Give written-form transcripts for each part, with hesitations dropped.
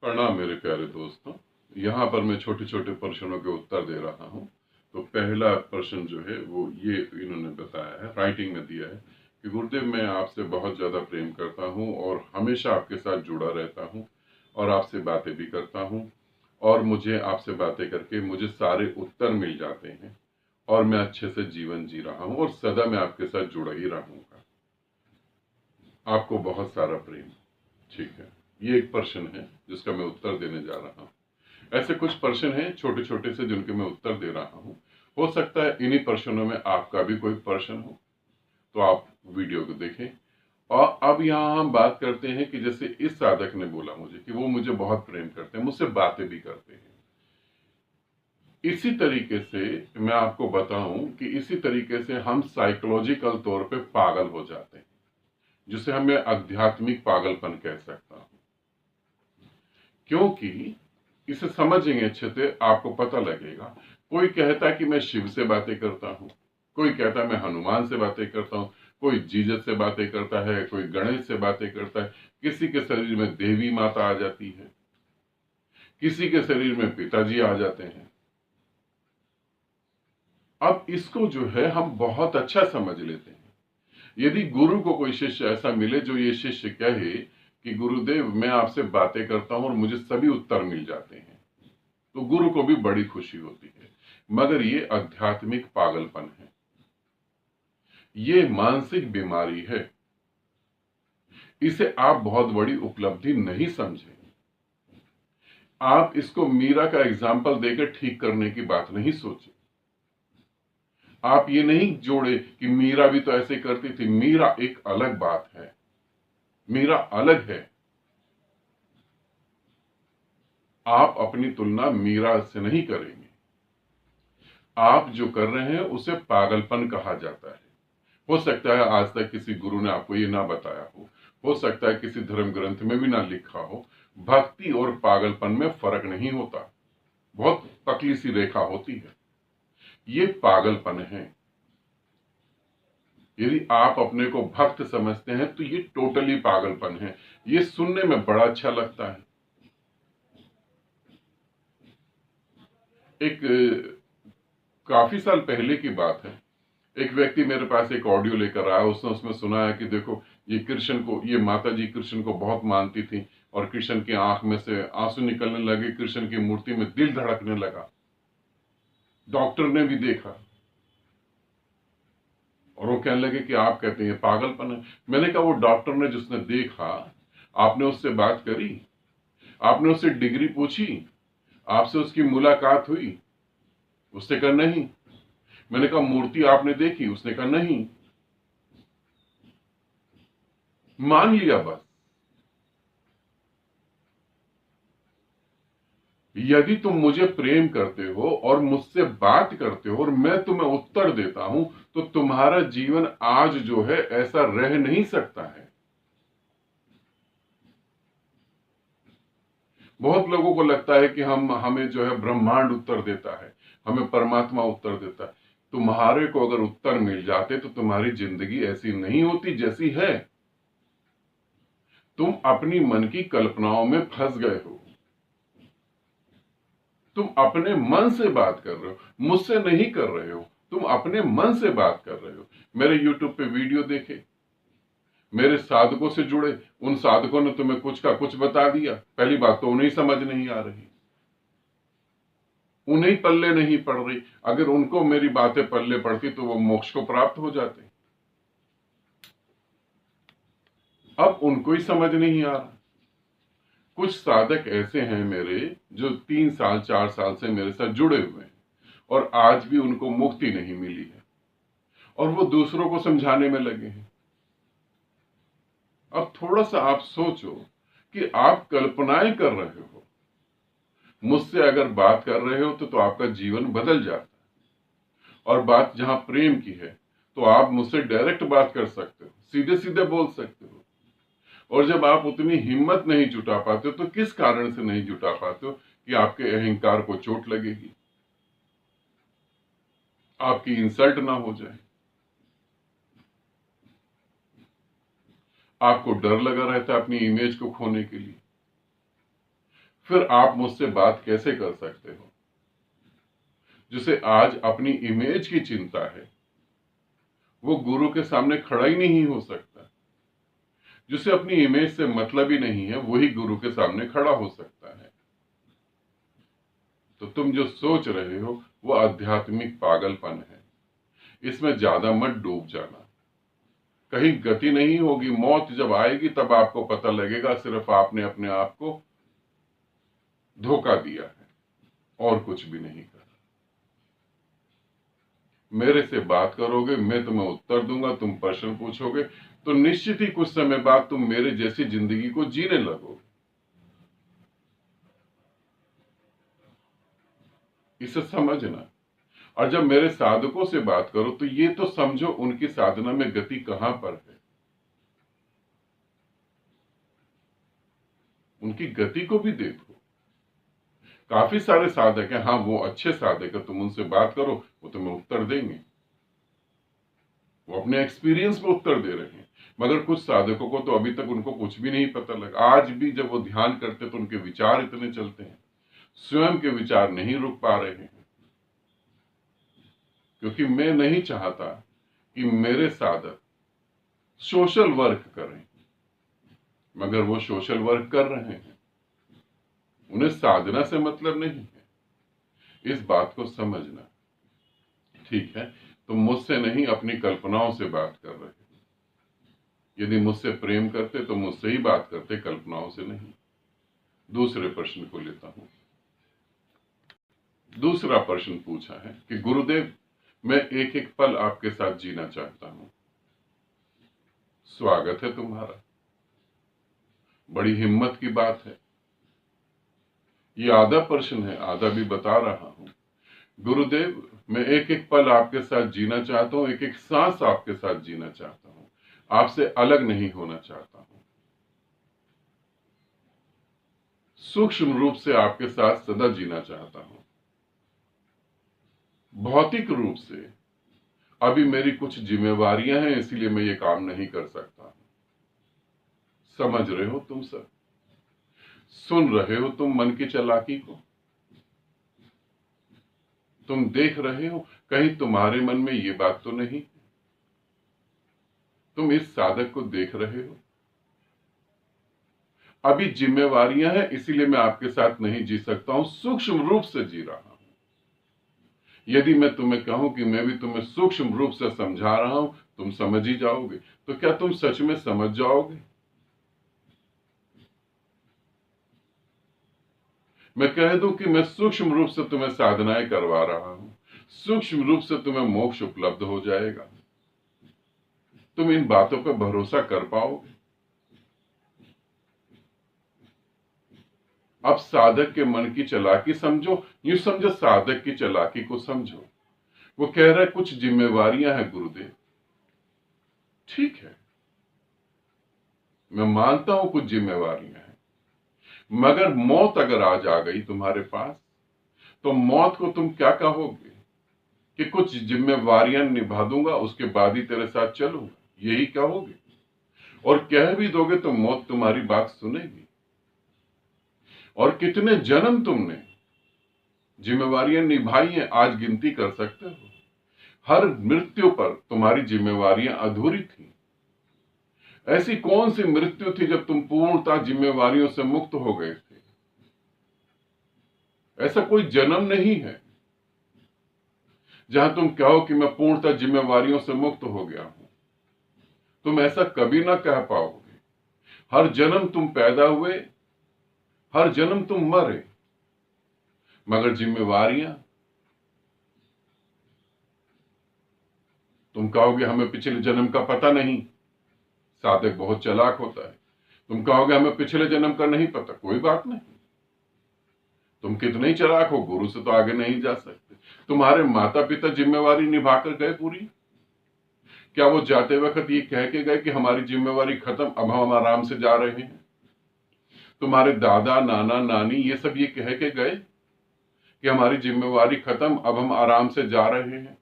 प्रणाम मेरे प्यारे दोस्तों। यहाँ पर मैं छोटे छोटे प्रश्नों के उत्तर दे रहा हूँ। तो पहला प्रश्न जो है वो ये इन्होंने बताया है, राइटिंग में दिया है कि गुरुदेव, मैं आपसे बहुत ज़्यादा प्रेम करता हूँ और हमेशा आपके साथ जुड़ा रहता हूँ और आपसे बातें भी करता हूँ, और मुझे आपसे बातें करके मुझे सारे उत्तर मिल जाते हैं और मैं अच्छे से जीवन जी रहा हूँ और सदा मैं आपके साथ जुड़ा ही रहूँगा। आपको बहुत सारा प्रेम। ठीक है, ये एक प्रश्न है जिसका मैं उत्तर देने जा रहा हूँ। ऐसे कुछ प्रश्न हैं छोटे छोटे से जिनके मैं उत्तर दे रहा हूँ। हो सकता है इन्हीं प्रश्नों में आपका भी कोई प्रश्न हो, तो आप वीडियो को देखें। और अब यहाँ हम बात करते हैं कि जैसे इस साधक ने बोला मुझे कि वो मुझे बहुत प्रेम करते हैं, मुझसे बातें भी करते हैं। इसी तरीके से मैं आपको बताऊं कि इसी तरीके से हम साइकोलॉजिकल तौर पे पागल हो जाते हैं, जिसे हमें आध्यात्मिक पागलपन कह सकता हूं। क्योंकि इसे समझेंगे अच्छे से आपको पता लगेगा। कोई कहता है कि मैं शिव से बातें करता हूं, कोई कहता है मैं हनुमान से बातें करता हूं, कोई जीसस से बातें करता है, कोई गणेश से बातें करता है, किसी के शरीर में देवी माता आ जाती है, किसी के शरीर में पिताजी आ जाते हैं। अब इसको जो है हम बहुत अच्छा समझ लेते हैं। यदि गुरु को कोई शिष्य ऐसा मिले जो ये शिष्य कहे कि गुरुदेव, मैं आपसे बातें करता हूं और मुझे सभी उत्तर मिल जाते हैं, तो गुरु को भी बड़ी खुशी होती है। मगर ये आध्यात्मिक पागलपन है, ये मानसिक बीमारी है। इसे आप बहुत बड़ी उपलब्धि नहीं समझे। आप इसको मीरा का एग्जाम्पल देकर ठीक करने की बात नहीं सोचे। आप ये नहीं जोड़े कि मीरा भी तो ऐसे करती थी। मीरा एक अलग बात है, मीरा अलग है। आप अपनी तुलना मीरा से नहीं करेंगे। आप जो कर रहे हैं उसे पागलपन कहा जाता है। हो सकता है आज तक किसी गुरु ने आपको ये ना बताया हो सकता है किसी धर्म ग्रंथ में भी ना लिखा हो। भक्ति और पागलपन में फर्क नहीं होता, बहुत पतली सी रेखा होती है। ये पागलपन है। यदि आप अपने को भक्त समझते हैं तो ये टोटली पागलपन है। ये सुनने में बड़ा अच्छा लगता है। एक काफी साल पहले की बात है, एक व्यक्ति मेरे पास एक ऑडियो लेकर आया। उसने उसमें सुनाया कि देखो, ये कृष्ण को, ये माता जी कृष्ण को बहुत मानती थी और कृष्ण की आंख में से आंसू निकलने लगे, कृष्ण की मूर्ति में दिल धड़कने लगा। डॉक्टर ने भी देखा और वो कहने लगे कि आप कहते हैं पागलपन है। मैंने कहा, वो डॉक्टर ने जिसने देखा, आपने उससे बात करी? आपने उससे डिग्री पूछी? आपसे उसकी मुलाकात हुई? उसने कहा नहीं। मैंने कहा, मूर्ति आपने देखी? उसने कहा नहीं। मान लिया बस। यदि तुम मुझे प्रेम करते हो और मुझसे बात करते हो और मैं तुम्हें उत्तर देता हूं, तो तुम्हारा जीवन आज जो है ऐसा रह नहीं सकता है। बहुत लोगों को लगता है कि हमें जो है ब्रह्मांड उत्तर देता है, हमें परमात्मा उत्तर देता है। तुम्हारे को अगर उत्तर मिल जाते तो तुम्हारी जिंदगी ऐसी नहीं होती जैसी है। तुम अपनी मन की कल्पनाओं में फंस गए हो। तुम अपने मन से बात कर रहे हो, मुझसे नहीं कर रहे हो। तुम अपने मन से बात कर रहे हो। मेरे YouTube पे वीडियो देखे, मेरे साधकों से जुड़े, उन साधकों ने तुम्हें कुछ का कुछ बता दिया। पहली बात तो उन्हें समझ नहीं आ रही, उन्हें पल्ले नहीं पड़ रही। अगर उनको मेरी बातें पल्ले पड़ती तो वो मोक्ष को प्राप्त हो जाते। अब उनको ही समझ नहीं आ रहा। कुछ साधक ऐसे हैं मेरे जो 3 साल 4 साल से मेरे साथ जुड़े हुए हैं और आज भी उनको मुक्ति नहीं मिली है और वो दूसरों को समझाने में लगे हैं। अब थोड़ा सा आप सोचो कि आप कल्पनाएं कर रहे हो, मुझसे अगर बात कर रहे हो तो आपका जीवन बदल जाता है। और बात जहां प्रेम की है तो आप मुझसे डायरेक्ट बात कर सकते हो, सीधे सीधे बोल सकते हो। और जब आप उतनी हिम्मत नहीं जुटा पाते हो तो किस कारण से नहीं जुटा पाते हो? कि आपके अहंकार को चोट लगेगी, आपकी इंसल्ट ना हो जाए, आपको डर लगा रहता है अपनी इमेज को खोने के लिए। फिर आप मुझसे बात कैसे कर सकते हो? जिसे आज अपनी इमेज की चिंता है, वो गुरु के सामने खड़ा ही नहीं हो सकता। जिसे अपनी इमेज से मतलब ही नहीं है, वही गुरु के सामने खड़ा हो सकता है। तो तुम जो सोच रहे हो वो आध्यात्मिक पागलपन है। इसमें ज्यादा मत डूब जाना। कहीं गति नहीं होगी। मौत जब आएगी तब आपको पता लगेगा सिर्फ आपने अपने आप को धोखा दिया है और कुछ भी नहीं करा। मेरे से बात करोगे, मैं तुम्हें उत्तर दूंगा, तुम प्रश्न पूछोगे, तो निश्चित ही कुछ समय बाद तुम मेरे जैसी जिंदगी को जीने लगोगे। इसे समझना। और जब मेरे साधकों से बात करो तो ये तो समझो उनकी साधना में गति कहां पर है। उनकी गति को भी देखो। काफी सारे साधक हैं, हाँ वो अच्छे साधक है, तुम उनसे बात करो, वो तुम्हें उत्तर देंगे, वो अपने एक्सपीरियंस में उत्तर दे रहे हैं। मगर कुछ साधकों को तो अभी तक उनको कुछ भी नहीं पता लगा। आज भी जब वो ध्यान करते तो उनके विचार इतने चलते हैं, स्वयं के विचार नहीं रुक पा रहे हैं। क्योंकि मैं नहीं चाहता कि मेरे साधक सोशल वर्क करें, मगर वो सोशल वर्क कर रहे हैं। उन्हें साधना से मतलब नहीं है। इस बात को समझना। ठीक है, तुम मुझसे नहीं अपनी कल्पनाओं से बात कर रहे हो। यदि मुझसे प्रेम करते तो मुझसे ही बात करते, कल्पनाओं से नहीं। दूसरे प्रश्न को लेता हूं। दूसरा प्रश्न पूछा है कि गुरुदेव, मैं एक एक पल आपके साथ जीना चाहता हूं। स्वागत है तुम्हारा। बड़ी हिम्मत की बात है। ये आधा प्रश्न है, आधा भी बता रहा हूं। गुरुदेव, मैं एक एक पल आपके साथ जीना चाहता हूं, एक एक सांस आपके साथ जीना चाहता हूं, आपसे अलग नहीं होना चाहता हूं। सूक्ष्म रूप से आपके साथ सदा जीना चाहता हूं। भौतिक रूप से अभी मेरी कुछ जिम्मेवारियां हैं, इसीलिए मैं ये काम नहीं कर सकता। समझ रहे हो तुम सब? सुन रहे हो तुम मन की चालाकी को? तुम देख रहे हो कहीं तुम्हारे मन में ये बात तो नहीं? तुम इस साधक को देख रहे हो? अभी जिम्मेवारियां हैं, इसीलिए मैं आपके साथ नहीं जी सकता हूं, सूक्ष्म रूप से जी रहा हूं। यदि मैं तुम्हें कहूं कि मैं भी तुम्हें सूक्ष्म रूप से समझा रहा हूं, तुम समझ ही जाओगे। तो क्या तुम सच में समझ जाओगे? मैं कह दूं कि मैं सूक्ष्म रूप से तुम्हें साधनाएं करवा रहा हूं, सूक्ष्म रूप से तुम्हें मोक्ष उपलब्ध हो जाएगा। तुम इन बातों पर भरोसा कर पाओगे? अब साधक के मन की चालाकी समझो, यूं समझो साधक की चालाकी को समझो। वो कह रहा है कुछ जिम्मेवारियां हैं गुरुदेव। ठीक है, मैं मानता हूं कुछ जिम्मेवारियां हैं, मगर मौत अगर आज आ गई तुम्हारे पास, तो मौत को तुम क्या कहोगे कि कुछ जिम्मेवारियां निभा दूंगा, उसके बाद ही तेरे साथ चलूंगा, यही कहोगे? और कह भी दोगे तो मौत तुम्हारी बात सुनेगी? और कितने जन्म तुमने जिम्मेवारियां निभाई हैं, आज गिनती कर सकते हो? हर मृत्यु पर तुम्हारी जिम्मेवारियां अधूरी थी। ऐसी कौन सी मृत्यु थी जब तुम पूर्णतः जिम्मेवारियों से मुक्त हो गए थे? ऐसा कोई जन्म नहीं है जहां तुम कहो कि मैं पूर्णतः जिम्मेवारियों से मुक्त हो गया हूं। तुम ऐसा कभी ना कह पाओगे। हर जन्म तुम पैदा हुए, हर जन्म तुम मरे, मगर जिम्मेवारियां, तुम कहोगे हमें पिछले जन्म का पता नहीं। साधक बहुत चालाक होता है। तुम कहोगे हमें पिछले जन्म का नहीं पता, कोई बात नहीं। तुम कितने ही चालाक हो, गुरु से तो आगे नहीं जा सकते। तुम्हारे माता पिता जिम्मेवारी निभाकर गए पूरी? क्या वो जाते वक्त ये कह के गए कि हमारी जिम्मेवारी खत्म, अब हम आराम से जा रहे हैं? तुम्हारे दादा नाना नानी ये सब ये कह के गए कि हमारी जिम्मेवारी खत्म, अब हम आराम से जा रहे हैं?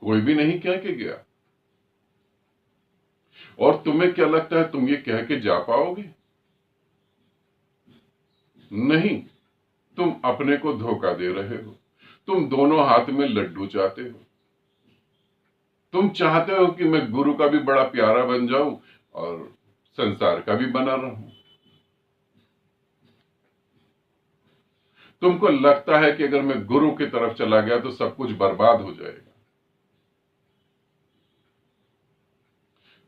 कोई भी नहीं कह के गया। और तुम्हें क्या लगता है तुम ये कह के जा पाओगे? नहीं, तुम अपने को धोखा दे रहे हो। तुम दोनों हाथ में लड्डू चाहते हो। तुम चाहते हो कि मैं गुरु का भी बड़ा प्यारा बन जाऊं और संसार का भी बना रहूं। तुमको लगता है कि अगर मैं गुरु की तरफ चला गया तो सब कुछ बर्बाद हो जाएगा।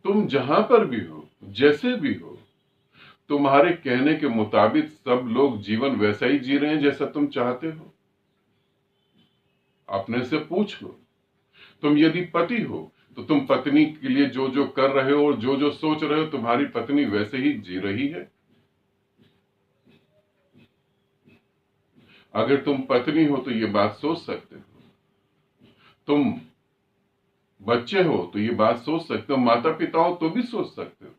तुम जहां पर भी हो, जैसे भी हो, तुम्हारे कहने के मुताबिक सब लोग जीवन वैसा ही जी रहे हैं जैसा तुम चाहते हो। अपने से पूछ लो। तुम यदि पति हो तो तुम पत्नी के लिए जो जो कर रहे हो और जो जो सोच रहे हो, तुम्हारी पत्नी वैसे ही जी रही है। अगर तुम पत्नी हो तो ये बात सोच सकते हो। तुम बच्चे हो तो ये बात सोच सकते हो। माता पिता हो तो भी सोच सकते हो।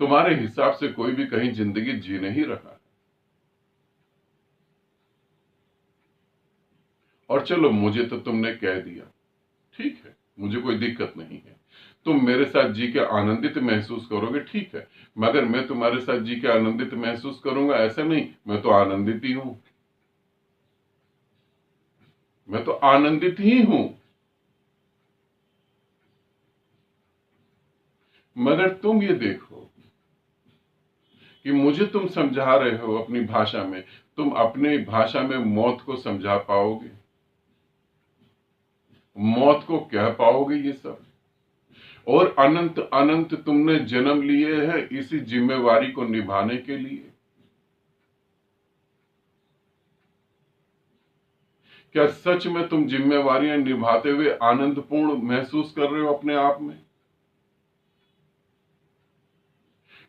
तुम्हारे हिसाब से कोई भी कहीं जिंदगी जी नहीं रहा है। और चलो, मुझे तो तुमने कह दिया, ठीक है, मुझे कोई दिक्कत नहीं है। तुम मेरे साथ जी के आनंदित महसूस करोगे, ठीक है, मगर मैं तुम्हारे साथ जी के आनंदित महसूस करूंगा ऐसा नहीं। मैं तो आनंदित ही हूं। मैं तो आनंदित ही हूं। मगर तुम ये देखो कि मुझे तुम समझा रहे हो अपनी भाषा में। तुम अपनी भाषा में मौत को समझा पाओगे? मौत को कह पाओगे ये सब? और अनंत अनंत तुमने जन्म लिए हैं इसी जिम्मेवारी को निभाने के लिए। क्या सच में तुम जिम्मेवारियां निभाते हुए आनंदपूर्ण महसूस कर रहे हो अपने आप में?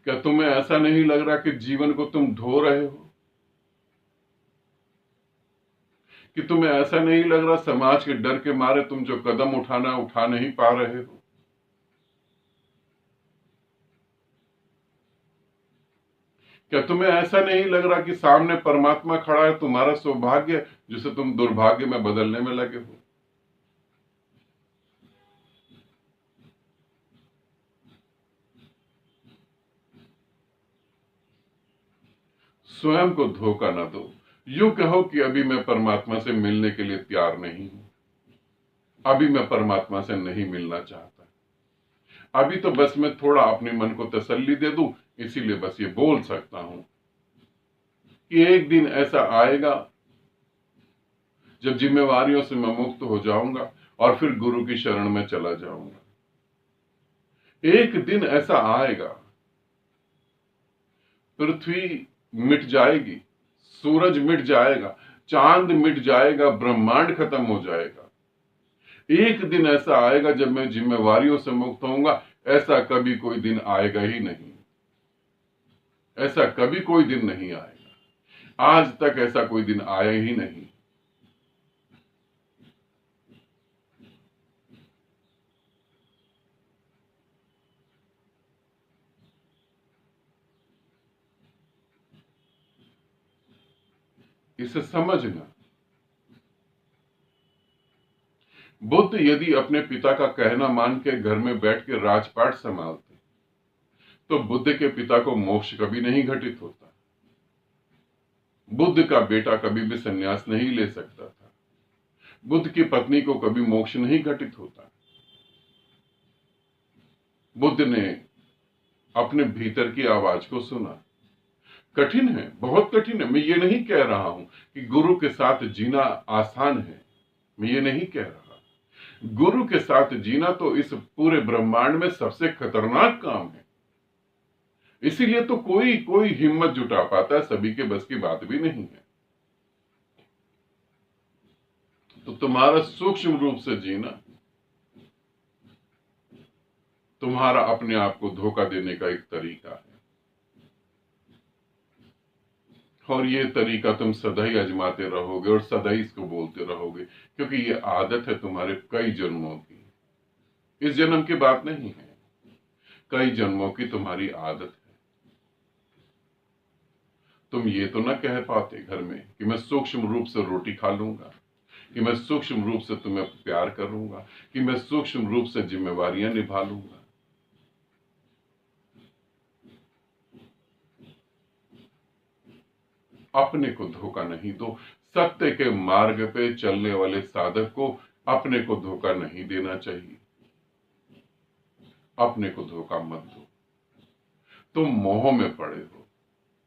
क्या तुम्हें ऐसा नहीं लग रहा कि जीवन को तुम ढो रहे हो? कि तुम्हें ऐसा नहीं लग रहा समाज के डर के मारे तुम जो कदम उठाना उठा नहीं पा रहे हो? क्या तुम्हें ऐसा नहीं लग रहा कि सामने परमात्मा खड़ा है, तुम्हारा सौभाग्य जिसे तुम दुर्भाग्य में बदलने में लगे हो? स्वयं को धोखा ना दो। यूं कहो कि अभी मैं परमात्मा से मिलने के लिए तैयार नहीं हूं। अभी मैं परमात्मा से नहीं मिलना चाहता। अभी तो बस मैं थोड़ा अपने मन को तसल्ली दे दूं, इसीलिए बस ये बोल सकता हूं कि एक दिन ऐसा आएगा जब जिम्मेवारियों से मैं मुक्त हो जाऊंगा और फिर गुरु की शरण में चला जाऊंगा। एक दिन ऐसा आएगा, पृथ्वी मिट जाएगी, सूरज मिट जाएगा, चांद मिट जाएगा, ब्रह्मांड खत्म हो जाएगा। एक दिन ऐसा आएगा जब मैं जिम्मेवारियों से मुक्त होऊंगा। ऐसा कभी कोई दिन आएगा ही नहीं। ऐसा कभी कोई दिन नहीं आएगा। आज तक ऐसा कोई दिन आया ही नहीं। इसे समझना। बुद्ध यदि अपने पिता का कहना मान के घर में बैठ के राजपाट संभालते तो बुद्ध के पिता को मोक्ष कभी नहीं घटित होता। बुद्ध का बेटा कभी भी संन्यास नहीं ले सकता था। बुद्ध की पत्नी को कभी मोक्ष नहीं घटित होता। बुद्ध ने अपने भीतर की आवाज को सुना। कठिन है, बहुत कठिन है। मैं ये नहीं कह रहा हूं कि गुरु के साथ जीना आसान है। मैं ये नहीं कह रहा। गुरु के साथ जीना तो इस पूरे ब्रह्मांड में सबसे खतरनाक काम है। इसीलिए तो कोई कोई हिम्मत जुटा पाता है, सभी के बस की बात भी नहीं है। तो तुम्हारा सूक्ष्म रूप से जीना तुम्हारा अपने आप को धोखा देने का एक तरीका है। और ये तरीका तुम सदा ही आजमाते रहोगे और सदा ही इसको बोलते रहोगे, क्योंकि ये आदत है तुम्हारे कई जन्मों की। इस जन्म की बात नहीं है, कई जन्मों की तुम्हारी आदत है। तुम ये तो ना कह पाते घर में कि मैं सूक्ष्म रूप से रोटी खा लूंगा, कि मैं सूक्ष्म रूप से तुम्हें प्यार करूंगा, कि मैं सूक्ष्म रूप से जिम्मेवारियां निभा लूंगा। अपने को धोखा नहीं दो। सत्य के मार्ग पे चलने वाले साधक को अपने को धोखा नहीं देना चाहिए। अपने को धोखा मत दो। तुम मोह में पड़े हो,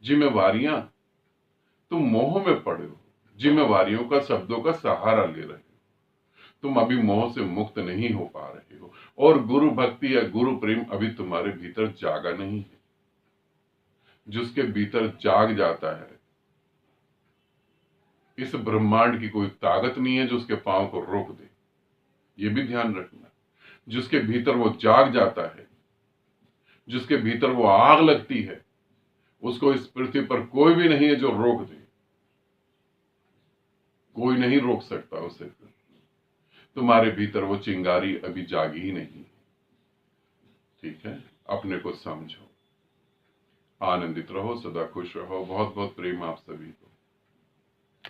जिम्मेवारियां, तुम मोह में पड़े हो, जिम्मेवारियों का, शब्दों का सहारा ले रहे हो। तुम अभी मोह से मुक्त नहीं हो पा रहे हो, और गुरु भक्ति या गुरु प्रेम अभी तुम्हारे भीतर जागा नहीं है। जिसके भीतर जाग जाता है, इस ब्रह्मांड की कोई ताकत नहीं है जो उसके पांव को रोक दे। ये भी ध्यान रखना। जिसके भीतर वो जाग जाता है, जिसके भीतर वो आग लगती है, उसको इस पृथ्वी पर कोई भी नहीं है जो रोक दे। कोई नहीं रोक सकता उसे। तुम्हारे भीतर वो चिंगारी अभी जागी ही नहीं। ठीक है, अपने को समझो, आनंदित रहो, सदा खुश रहो। बहुत बहुत प्रेम आप सभी को।